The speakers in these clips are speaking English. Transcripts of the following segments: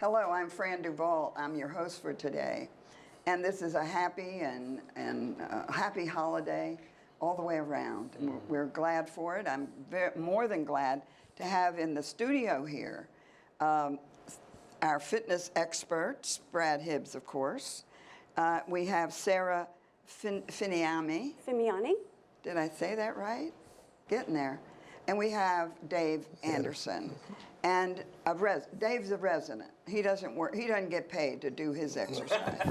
Hello, I'm Fran Duvall. I'm your host for today. And this is a happy and happy holiday all the way around. And we're glad for it. I'm more than glad to have in the studio here our fitness experts, Brad Hibbs, of course. We have Sara Finiami. Finiami. Did I say that right? Getting there. And we have Dave Anderson. And Dave's a resident. He doesn't work. He doesn't get paid to do his exercise.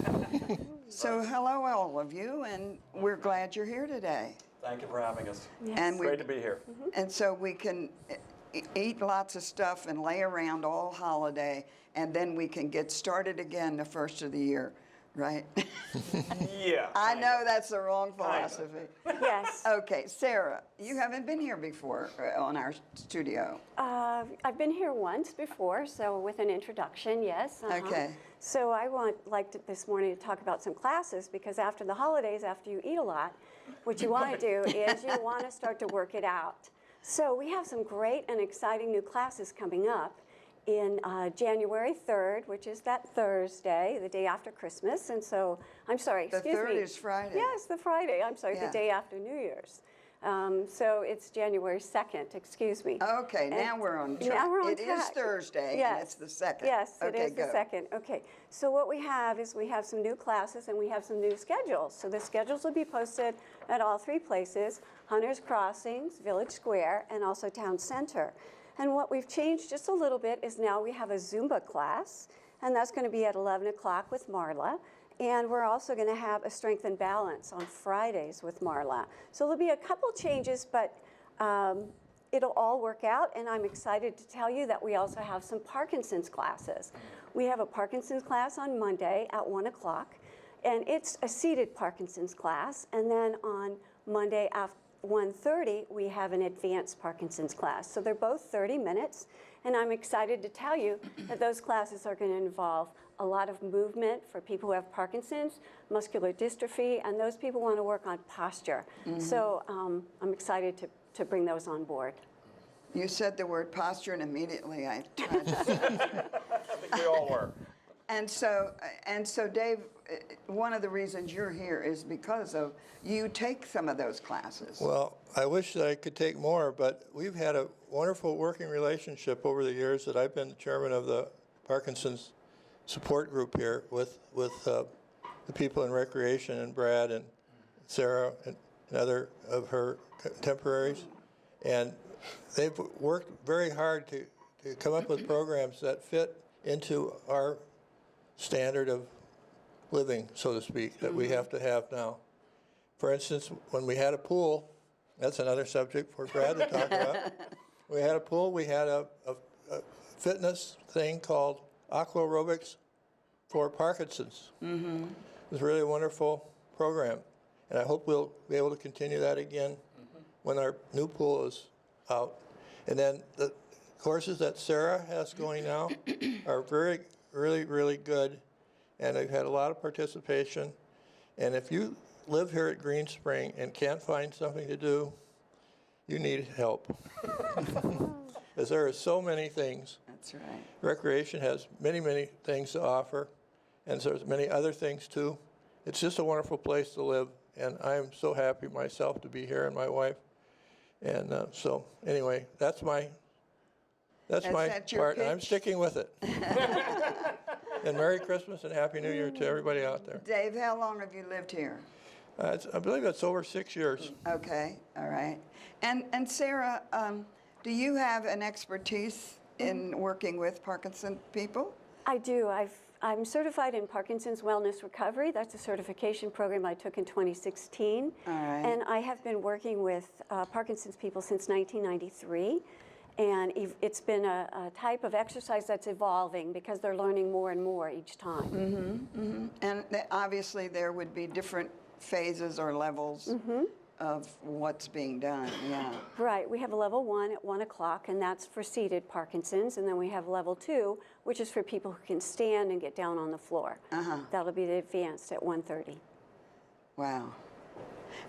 So hello, all of you, and we're glad you're here today. Thank you for having us. Yes. And Great to be here. And so we can eat lots of stuff and lay around all holiday, and then we can get started again the first of the year, right? Yeah. I know that's the wrong philosophy. Yes. Okay, Sara, you haven't been here before on our studio. I've been here once before, so with an introduction, yes. Okay. So I this morning to talk about some classes, because after the holidays, after you eat a lot, what you want to do is you want to start to work it out. So we have some great and exciting new classes coming up in January 3rd, which is that Thursday, the day after Christmas. And so, I'm sorry, excuse me. The 3rd is Friday. Yes, the Friday. I'm sorry, Yeah. the day after New Year's. So it's January 2nd, excuse me. Okay, now we're on track. Now we're on It is track. Thursday, Yes. and it's the 2nd. Yes, it Okay, is the go. 2nd. Okay, so what we have is we have some new classes and we have some new schedules. So the schedules will be posted at all three places: Hunters Crossings, Village Square, and also Town Center. And what we've changed just a little bit is now we have a Zumba class, and that's going to be at 11 o'clock with Marla. And we're also going to have a strength and balance on Fridays with Marla. So there'll be a couple changes, but it'll all work out. And I'm excited to tell you that we also have some Parkinson's classes. We have a Parkinson's class on Monday at 1 o'clock, and it's a seated Parkinson's class. And then on Monday after 1:30, we have an advanced Parkinson's class. So they're both 30 minutes, and I'm excited to tell you that those classes are going to involve a lot of movement for people who have Parkinson's, muscular dystrophy, and those people want to work on posture. So I'm excited to bring those on board. You said the word posture, and immediately I tried to. I think we all were. And so, Dave, one of the reasons you're here is because of you take some of those classes. Well, I wish that I could take more, but we've had a wonderful working relationship over the years that I've been the chairman of the Parkinson's support group here with the people in recreation, and Brad and Sara and other of her contemporaries. And they've worked very hard to come up with programs that fit into our standard of living, so to speak, that we have to have now. For instance, when we had a pool, that's another subject for Brad to talk about. We had a pool, we had a fitness thing called aqua aerobics for Parkinson's. It was really a wonderful program, and I hope we'll be able to continue that again when our new pool is out. And then the courses that Sara has going now are really good, and they've had a lot of participation. And if you live here at Green Spring and can't find something to do, you need help. Because there are so many things. That's right. Recreation has many things to offer, and there's many other things too. It's just a wonderful place to live, and I'm so happy myself to be here, and my wife. And so anyway, that's my part, and I'm sticking with it. And Merry Christmas and Happy New Year to everybody out there. Dave, how long have you lived here? I believe it's over 6 years. Okay, all right. And Sara, do you have an expertise in working with Parkinson people? I do. I'm certified in Parkinson's Wellness Recovery. That's a certification program I took in 2016. All right. And I have been working with Parkinson's people since 1993. And it's been a type of exercise that's evolving because they're learning more and more each time. And obviously there would be different phases or levels of what's being done, yeah. Right, we have a level 1 at 1 o'clock, and that's for seated Parkinson's, and then we have level 2, which is for people who can stand and get down on the floor. That'll be the advanced at 1:30. Wow.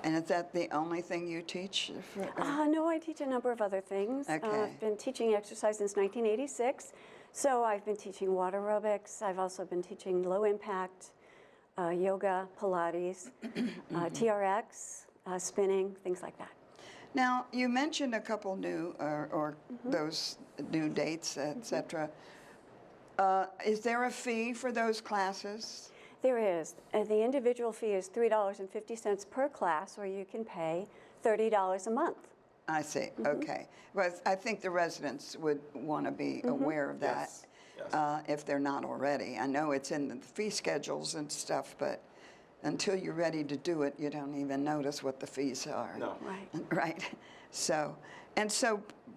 And is that the only thing you teach? No, I teach a number of other things. Okay. I've been teaching exercise since 1986. So I've been teaching water aerobics. I've also been teaching low impact, yoga, Pilates, TRX, spinning, things like that. Now, you mentioned a couple new, or those new dates, et cetera. Is there a fee for those classes? There is. The individual fee is $3.50 per class, or you can pay $30 a month. I see, okay. But I think the residents would want to be aware of that. Yes. If they're not already. I know it's in the fee schedules and stuff, but until you're ready to do it, you don't even notice what the fees are. No. Right. Right. So,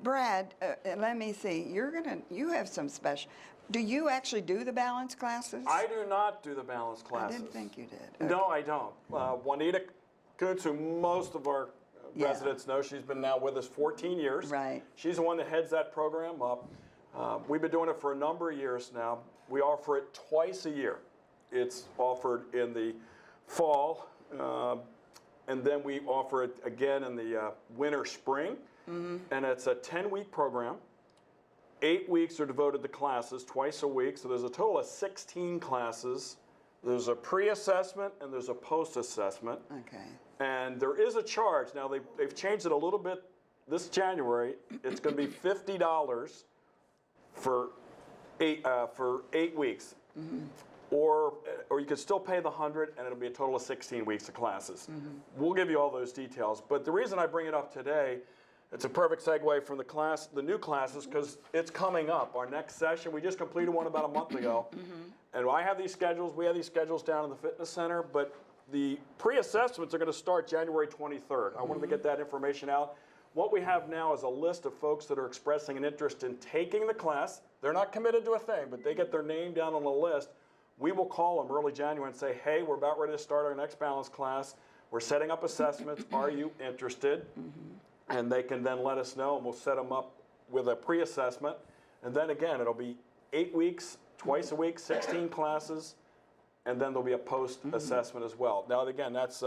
Brad, let me see. You have some special. Do you actually do the balance classes? I do not do the balance I classes. didn't think you did. No, I don't. Juanita Kuntz, who most of our Yeah. residents know, she's been now with us 14 years. Right. She's the one that heads that program up. We've been doing it for a number of years now. We offer it twice a year. It's offered in the fall, and then we offer it again in the winter, spring. And it's a 10-week program. 8 weeks are devoted to classes twice a week, so there's a total of 16 classes. There's a pre-assessment and there's a post-assessment. Okay. And there is a charge. Now, they've changed it a little bit this January. It's going to be $50 for 8 weeks. Or you could still pay the 100, and it'll be a total of 16 weeks of classes. We'll give you all those details. But the reason I bring it up today, it's a perfect segue from the new classes, because it's coming up. Our next session, we just completed one about a month ago. And I have these schedules, we have these schedules down in the fitness center, but the pre-assessments are going to start January 23rd. I wanted to get that information out. What we have now is a list of folks that are expressing an interest in taking the class. They're not committed to a thing, but they get their name down on the list. We will call them early January and say, hey, we're about ready to start our next balance class. We're setting up assessments. Are you interested? And they can then let us know, and we'll set them up with a pre-assessment. And then again, it'll be 8 weeks, twice a week, 16 classes, and then there'll be a post-assessment as well. Now, again, that's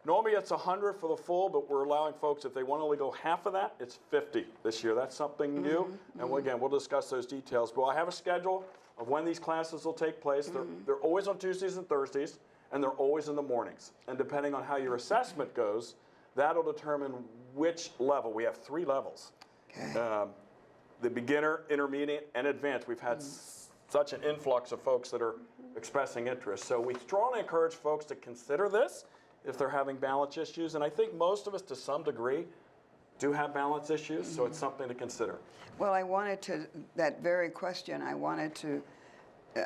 normally it's 100 for the full, but we're allowing folks, if they want to only go half of that, it's 50 this year. That's something new. And again, we'll discuss those details. But I have a schedule of when these classes will take place. They're always on Tuesdays and Thursdays, and they're always in the mornings. And depending on how your assessment goes, that'll determine which level. We have 3 levels. Okay. The beginner, intermediate, and advanced. We've had such an influx of folks that are expressing interest. So we strongly encourage folks to consider this if they're having balance issues. And I think most of us, to some degree, do have balance issues, so it's something to consider. Well, that very question, I wanted to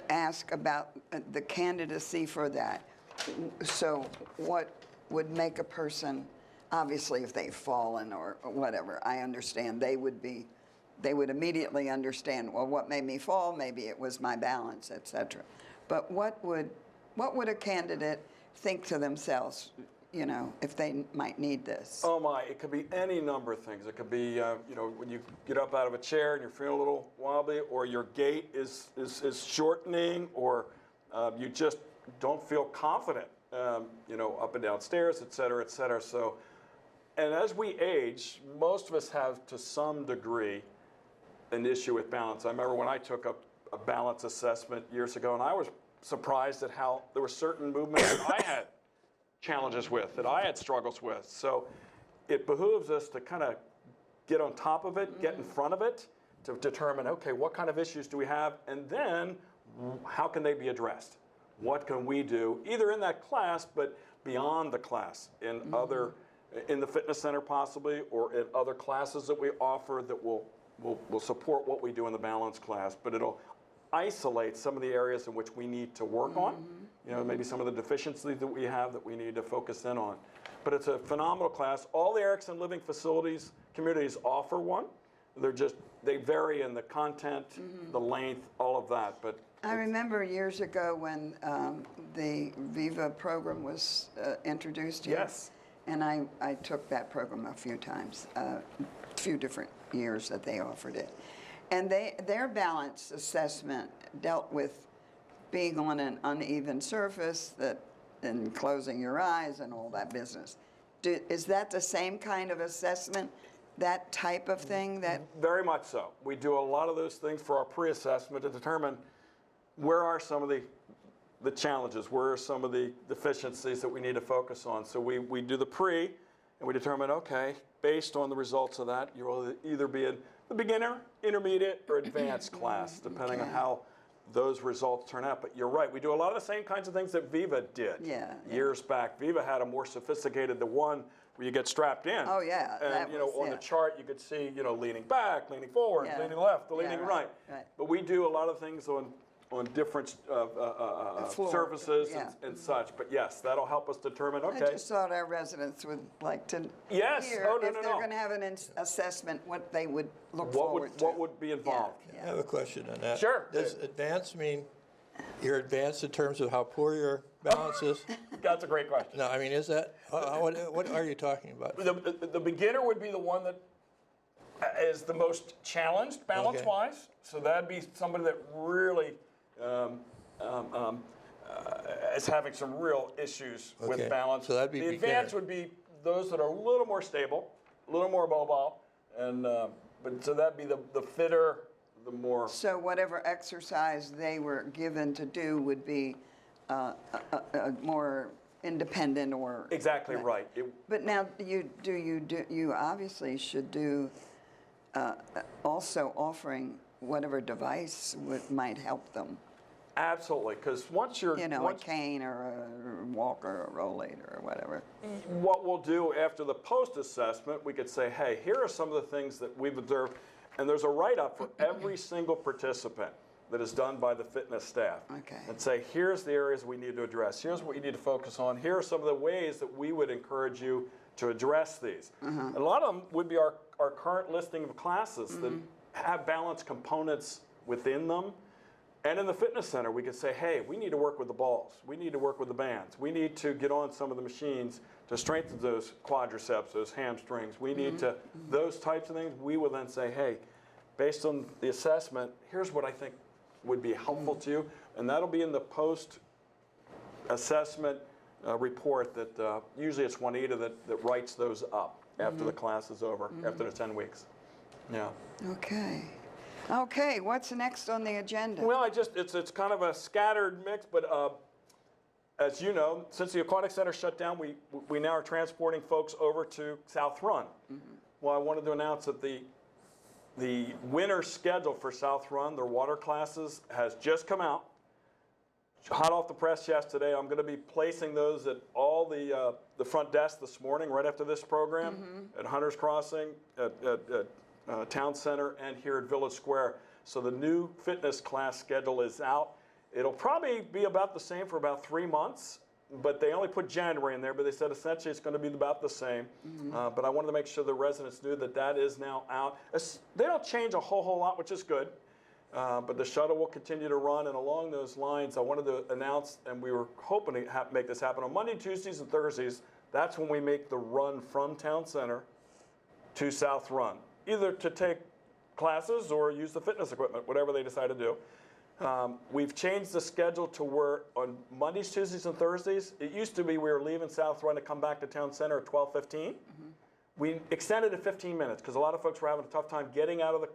ask about the candidacy for that. So what would make a person, obviously if they've fallen or whatever, I understand they would immediately understand, well, what made me fall? Maybe it was my balance, et cetera. But what would a candidate think to themselves, you know, if they might need this? Oh my, it could be any number of things. It could be, you know, when you get up out of a chair and you're feeling a little wobbly, or your gait is shortening, or you just don't feel confident, you know, up and down stairs, et cetera, et cetera. So, and as we age, most of us have, to some degree, an issue with balance. I remember when I took a balance assessment years ago, and I was surprised at how there were certain movements that I had challenges with, that I had struggles with. So it behooves us to kind of get on top of it, get in front of it, to determine, okay, what kind of issues do we have, and then how can they be addressed? What can we do, either in that class, but beyond the class, in in the fitness center possibly, or in other classes that we offer that will support what we do in the balance class, but it'll isolate some of the areas in which we need to work on, you know, maybe some of the deficiencies that we have that we need to focus in on. But it's a phenomenal class. All the Erickson Living Facilities communities offer one. They vary in the content, the length, all of that. But I remember years ago when the Viva program was introduced here. Yes. And I took that program a few times, a few different years that they offered it. And their balance assessment dealt with being on an uneven surface and closing your eyes and all that business. Is that the same kind of assessment that type of thing that, Very much so. We do a lot of those things for our pre-assessment to determine where are some of the challenges, where are some of the deficiencies that we need to focus on. So we do the pre, and we determine, okay, based on the results of that, you will either be in the beginner, intermediate, or advanced class, depending on how those results turn out. But you're right, we do a lot of the same kinds of things that Viva did years back. Viva had a more sophisticated, the one where you get strapped in. Oh, yeah, And that was, on the chart you could see, leaning back, leaning forward, leaning left, leaning right. But we do a lot of things on different surfaces and such. But yes, that'll help us determine, I okay. just thought our residents would like to Yes. hear Oh, no, if no, they're no. going to have an assessment, what they would look forward to. What would be involved? I have a question on that. Sure. Does advanced mean you're advanced in terms of how poor your balance is? That's a great question. No, I mean, is that, what are you talking about? The beginner would be the one that is the most challenged balance-wise. So that'd be somebody that really is having some real issues with balance. So that'd be the beginner. advanced would be those that are a little more stable, a little more mobile, and but so that'd be the fitter, the more. So whatever exercise they were given to do would be more independent or. Exactly right. But now you obviously should do also offering whatever device might help them. Absolutely, because once you're A cane or a walker or a rollator or whatever. What we'll do after the post-assessment, we could say, hey, here are some of the things that we've observed, and there's a write-up for every single participant that is done by the fitness staff. Okay. And say, here's the areas we need to address. Here's what you need to focus on. Here are some of the ways that we would encourage you to address these. And a lot of them would be our current listing of classes that have balance components within them. And in the fitness center, we could say, hey, we need to work with the balls. We need to work with the bands. We need to get on some of the machines to strengthen those quadriceps, those hamstrings. We need to, those types of things. We will then say, hey, based on the assessment, here's what I think would be helpful to you. And that'll be in the post-assessment report that usually it's Juanita that writes those up after the class is over, after the 10 weeks. Yeah. Okay. Okay, what's next on the agenda? Well, it's kind of a scattered mix, but as you know, since the Aquatic Center shut down, we now are transporting folks over to South Run. Well, I wanted to announce that the winter schedule for South Run, their water classes, has just come out. Hot off the press yesterday. I'm going to be placing those at all the front desk this morning, right after this program, at Hunter's Crossing, at Town Center, and here at Village Square. So the new fitness class schedule is out. It'll probably be about the same for about 3 months, but they only put January in there, but they said essentially it's going to be about the same. But I wanted to make sure the residents knew that that is now out. They don't change a whole lot, which is good. But the shuttle will continue to run, and along those lines, I wanted to announce, and we were hoping to make this happen on Monday, Tuesdays, and Thursdays. That's when we make the run from Town Center to South Run, either to take classes or use the fitness equipment, whatever they decide to do. We've changed the schedule to where on Mondays, Tuesdays, and Thursdays, it used to be we were leaving South Run to come back to Town Center at 12:15. We extended it 15 minutes because a lot of folks were having a tough time getting out of the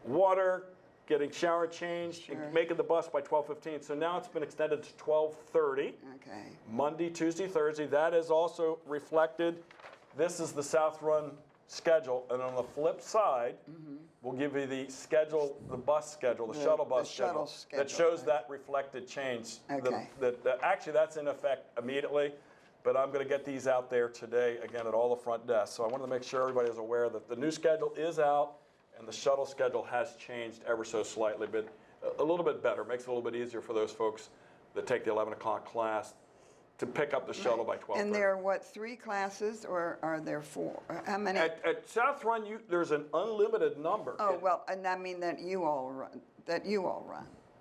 water, getting shower changed, and making the bus by 12:15. So now it's been extended to 12:30. Okay. Monday, Tuesday, Thursday. That is also reflected. This is the South Run schedule, and on the flip side, we'll give you the schedule, the bus schedule, the shuttle bus shuttle schedule that schedule, shows that reflected change. Okay. Actually, that's in effect immediately, but I'm going to get these out there today, again, at all the front desks. So I wanted to make sure everybody is aware that the new schedule is out, and the shuttle schedule has changed ever so slightly, but a little bit better. Makes it a little bit easier for those folks that take the 11 o'clock class to pick up the shuttle by 12:30. And there are what, 3 classes, or are there 4? How many? At South Run, there's an unlimited number. Oh, well, and I mean that you all run.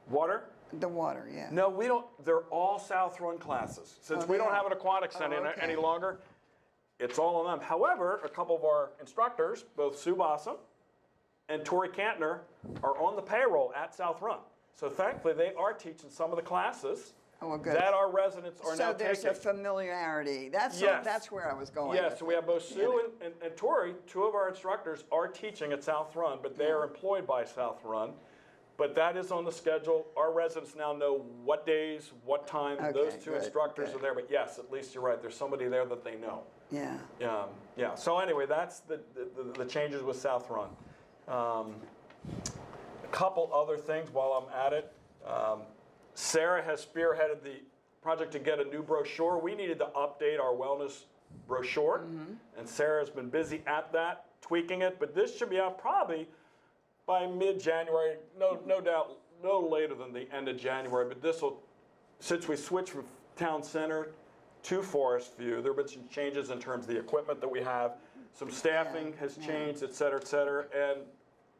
Water? The water, yeah. No, we don't. They're all South Run classes. Since we they don't are. have an aquatic center okay. any longer, it's all on them. However, a couple of our instructors, both Sue Bossum and Tori Kantner, are on the payroll at South Run. So thankfully, they are teaching some of the classes. Oh, well, good. that our residents are now So there's taking. a familiarity. That's Yes. That's where I was going. Yeah, with so we it. have both Sue and Tori, two of our instructors are teaching at South Run, but they are employed by South Run. But that is on the schedule. Our residents now know what days, what time those Okay, two good, instructors good. are there. But yes, at least you're right. There's somebody there that they know. Yeah. Yeah. So anyway, that's the changes with South Run. A couple other things while I'm at it. Sara has spearheaded the project to get a new brochure. We needed to update our wellness brochure, and Sara has been busy at that, tweaking it. But this should be out probably by mid-January. No doubt, no later than the end of January. But this will, since we switched from Town Center to Forest View, there have been some changes in terms of the equipment that we have. Some staffing has changed, et cetera, and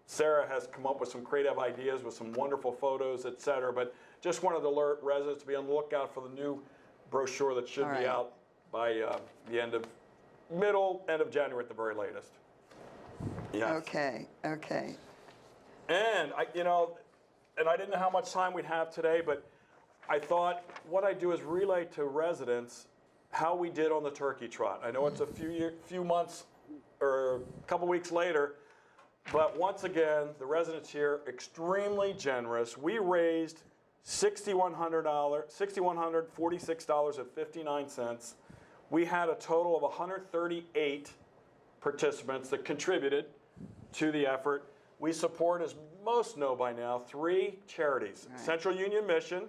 Sara has come up with some creative ideas with some wonderful photos, et cetera. But just wanted to alert residents to be on the lookout for the new brochure that should All be right. out by the end of January at the very latest. Yes. Okay. And I didn't know how much time we'd have today, but I thought what I'd do is relay to residents how we did on the turkey trot. I know it's a few months or a couple weeks later, but once again, the residents here extremely generous. We raised $6,146.59. We had a total of 138 participants that contributed to the effort. We support, as most know by now, 3 charities. Right. Central Union Mission,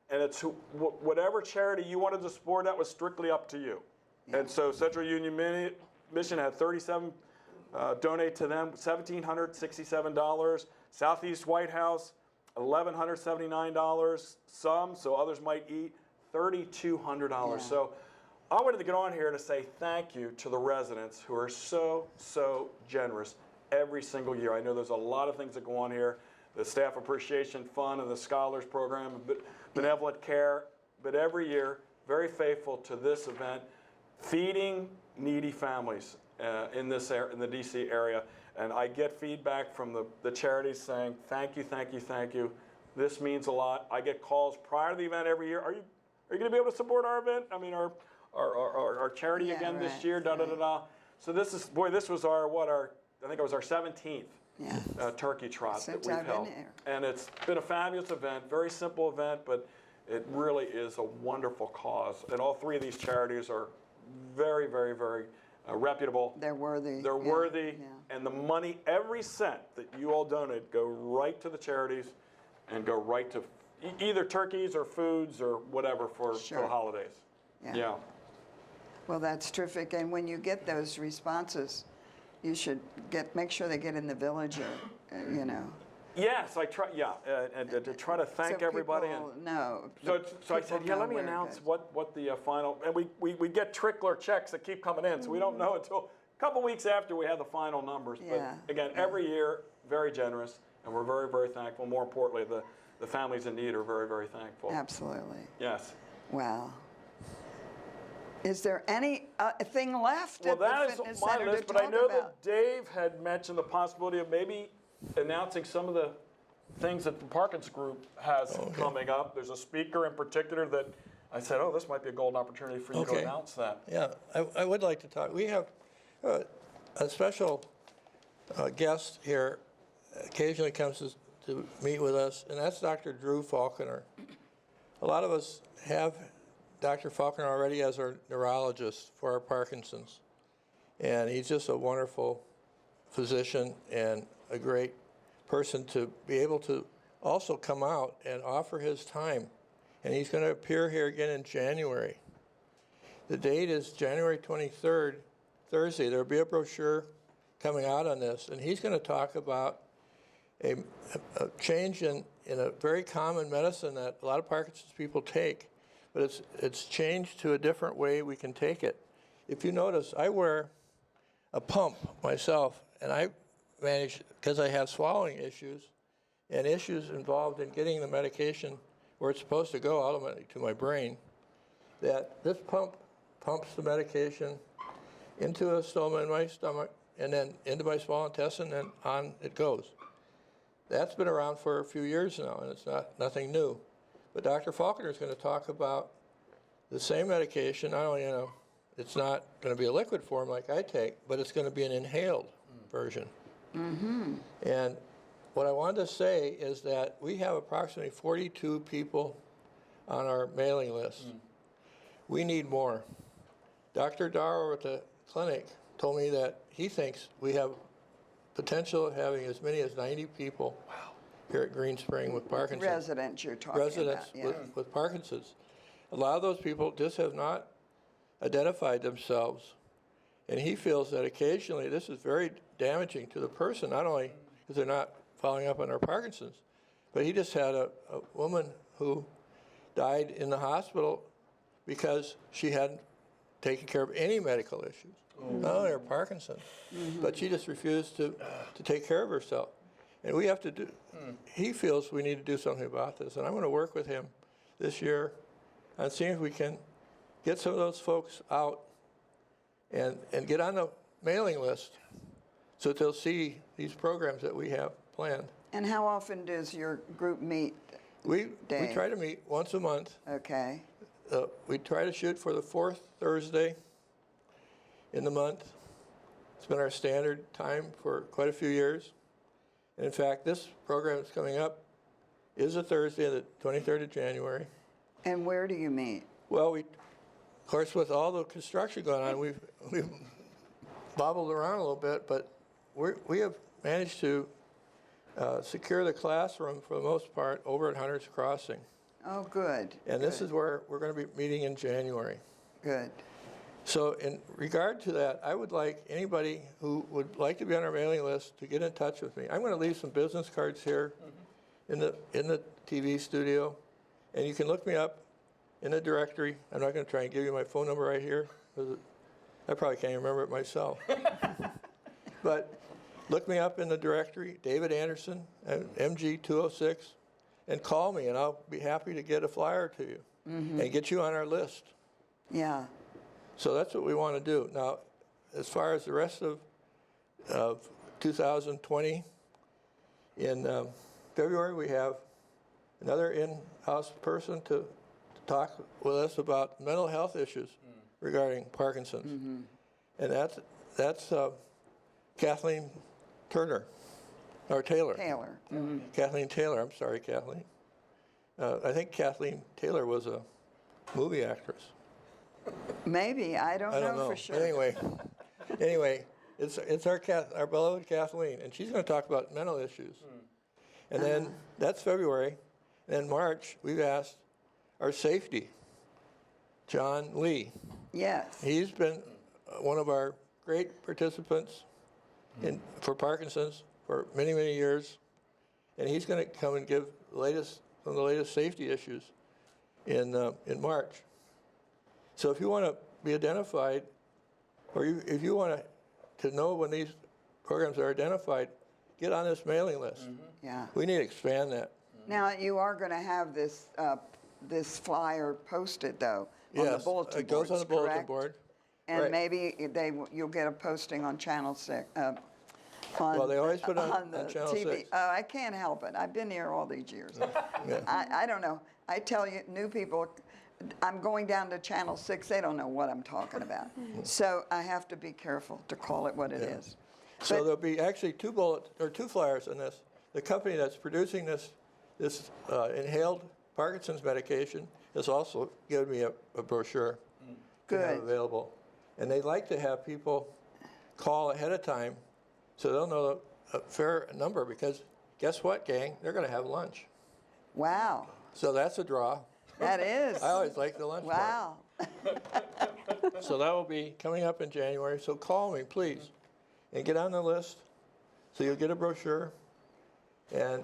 and it's whatever charity you wanted to support, that was strictly up to you. Yeah. And so Central Union Mission had 37 donate to them, $1,767. Southeast White House, $1,179. Some, so others might eat, $3,200. Yeah. So I wanted to get on here to say thank you to the residents who are so generous every single year. I know there's a lot of things that go on here, the Staff Appreciation Fund and the Scholars Program, Benevolent Care, but every year, very faithful to this event, feeding needy families in the DC area. And I get feedback from the charities saying, thank you. This means a lot. I get calls prior to the event every year. Are you going to be able to support our event? I mean, our charity again this year, So this was I think it was our 17th turkey trot Since that we've I've been held. here. And it's been a fabulous event, very simple event, but it really is a wonderful cause. And all 3 of these charities are very reputable. They're worthy. They're Yeah, worthy, yeah. and the money, every cent that you all donate, go right to the charities and go right to either turkeys or foods or whatever for the holidays. Yeah. Well, that's terrific. And when you get those responses, you should make sure they get in the Village, Yes, I try. Yeah, and to try to thank so everybody. people know. So I people said, know let me where it announce goes. what the final, and we get trickler checks that keep coming in, so we don't know until a couple weeks after we have the final numbers. Yeah, But again, every year, very generous, and we're very thankful. More importantly, the families in need are very thankful. Absolutely. Yes. Wow. Is there any thing left Well, at that the is fitness my center list, to but I talk know about? that Dave had mentioned the possibility of maybe announcing some of the things that the Parkins Group has coming up. There's a speaker in particular that I said, oh, this might be a golden opportunity for you to announce that. Yeah, I would like to talk. We have a special guest here occasionally comes to meet with us, and that's Dr. Drew Falconer. A lot of us have Dr. Falconer already as our neurologist for our Parkinson's, and he's just a wonderful physician and a great person to be able to also come out and offer his time. And he's going to appear here again in January. The date is January 23rd, Thursday. There'll be a brochure coming out on this, and he's going to talk about a change in a very common medicine that a lot of Parkinson's people take, but it's changed to a different way we can take it. If you notice, I wear a pump myself, and I manage, because I have swallowing issues and issues involved in getting the medication where it's supposed to go ultimately to my brain, that this pump pumps the medication into a stoma in my stomach and then into my small intestine, and on it goes. That's been around for a few years now, and it's nothing new. But Dr. Faulkner is going to talk about the same medication. Not only, it's not going to be a liquid form like I take, but it's going to be an inhaled version. And what I wanted to say is that we have approximately 42 people on our mailing list. We need more. Dr. Darrow at the clinic told me that he thinks we have potential of having as many as 90 people here at Green Spring with Parkinson's. Residents you're talking Residents about. Yeah. with Parkinson's. A lot of those people just have not identified themselves. And he feels that occasionally this is very damaging to the person, not only because they're not following up on their Parkinson's, but he just had a woman who died in the hospital because she hadn't taken care of any medical issues, not only her Parkinson's, but she just refused to take care of herself. And we have to do, he feels we need to do something about this. And I'm going to work with him this year on seeing if we can get some of those folks out and get on the mailing list so that they'll see these programs that we have planned. And how often does your group meet? We Dave? try to meet once a month. Okay. We try to shoot for the fourth Thursday in the month. It's been our standard time for quite a few years. And in fact, this program that's coming up is a Thursday, the 23rd of January. And where do you meet? Well, of course, with all the construction going on, we've bobbled around a little bit, but we have managed to secure the classroom for the most part over at Hunter's Crossing. Oh, good. And this is where we're going to be meeting in January. Good. So in regard to that, I would like anybody who would like to be on our mailing list to get in touch with me. I'm going to leave some business cards here in the TV studio, and you can look me up in the directory. I'm not going to try and give you my phone number right here. I probably can't even remember it myself. But look me up in the directory, David Anderson, MG 206, and call me, and I'll be happy to get a flyer to you and get you on our list. Yeah. So that's what we want to do. Now, as far as the rest of 2020, in February we have another in-house person to talk with us about mental health issues regarding Parkinson's. And that's Kathleen Turner, or Taylor. Taylor. Kathleen Taylor, I'm sorry, Kathleen. I think Kathleen Taylor was a movie actress. Maybe. I don't know for sure. But anyway, it's our beloved Kathleen, and she's going to talk about mental issues. And then that's February. And in March, we've asked our safety, John Lee. Yes. He's been one of our great participants for Parkinson's for many, many years. And he's going to come and give some of the latest safety issues in March. So if you want to be identified, or if you want to know when these programs are identified, get on this mailing list. Yeah. We need to expand that. Now, you are going to have this this flyer posted, though, on the Yes, bulletin it goes on boards, the bulletin correct? board. And Right. maybe you'll get a posting on Channel 6. Well, they always put on the Channel TV. 6. Oh, I can't help it. I've been here all these years. Yeah. I don't know. I tell you, new people, I'm going down to Channel 6. They don't know what I'm talking about. So I have to be careful to call it what it is. So But- there'll be actually two flyers on this. The company that's producing this inhaled Parkinson's medication has also given me a brochure to have Good. available. And they'd like to have people call ahead of time so they'll know a fair number, because guess what, gang? They're going to have lunch. Wow. So that's a draw. That is. I always like the lunch part. Wow. So that will be coming up in January. So call me, please, and get on the list so you'll get a brochure, and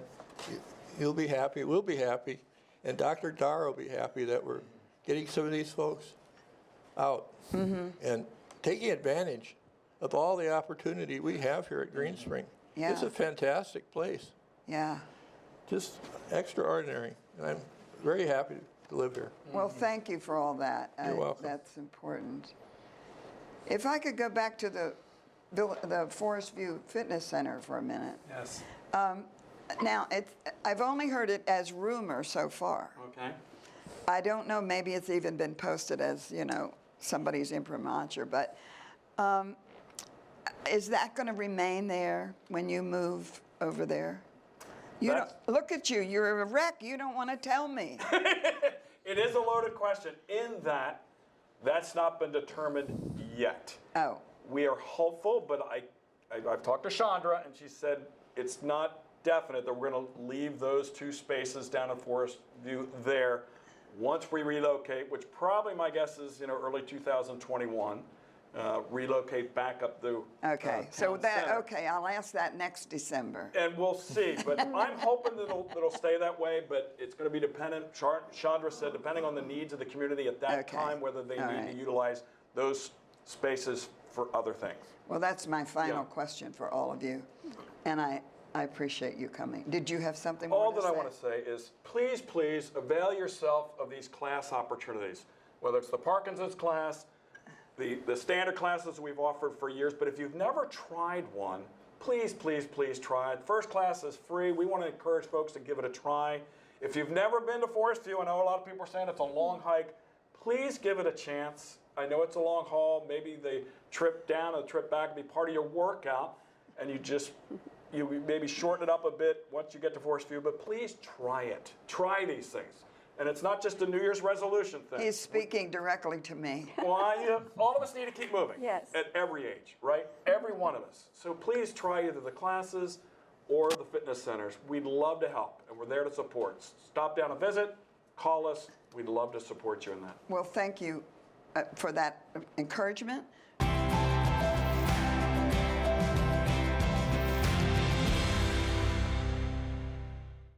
you'll be happy. We'll be happy. And Dr. Dar will be happy that we're getting some of these folks out and taking advantage of all the opportunity we have here at Green Spring. Yeah. It's a fantastic place, Yeah. just extraordinary. And I'm very happy to live here. Well, thank you for all that. You're welcome. That's important. If I could go back to the Forest View Fitness Center for a minute. Yes. Now, I've only heard it as rumor so far. Okay. I don't know, maybe it's even been posted as, somebody's imprimatur, but is that going to remain there when you move over there? You don't, look at you, you're a wreck, you don't want to tell me. It is a loaded question in that that's not been determined yet. Oh, We are hopeful, but I've talked to Chandra, and she said it's not definite that we're going to leave those 2 spaces down in Forest View there once we relocate, which probably my guess is early 2021. Relocate back up the okay. town center. Okay, I'll ask that next December. And we'll see, but I'm hoping that it'll stay that way, but it's going to be dependent, Chandra said, depending on the needs of the community at that Okay. time, whether they All need right. to utilize those spaces for other things. Well, that's my final Yeah. question for all of you, and I appreciate you coming. Did you have something more All to that I say? want to say is, please avail yourself of these class opportunities, whether it's the Parkinson's class, the standard classes we've offered for years, but if you've never tried one, please try it. First class is free. We want to encourage folks to give it a try. If you've never been to Forest View, I know a lot of people are saying it's a long hike, please give it a chance. I know it's a long haul. Maybe the trip down and the trip back will be part of your workout, and you maybe shorten it up a bit once you get to Forest View, but please try it. Try these things. And it's not just a New Year's resolution thing. He's speaking directly to me. Well, all of us need to keep moving. Yes. At every age, right? Every one of us. So please try either the classes or the fitness centers. We'd love to help, and we're there to support. Stop down and visit, call us. We'd love to support you in that. Well, thank you for that encouragement.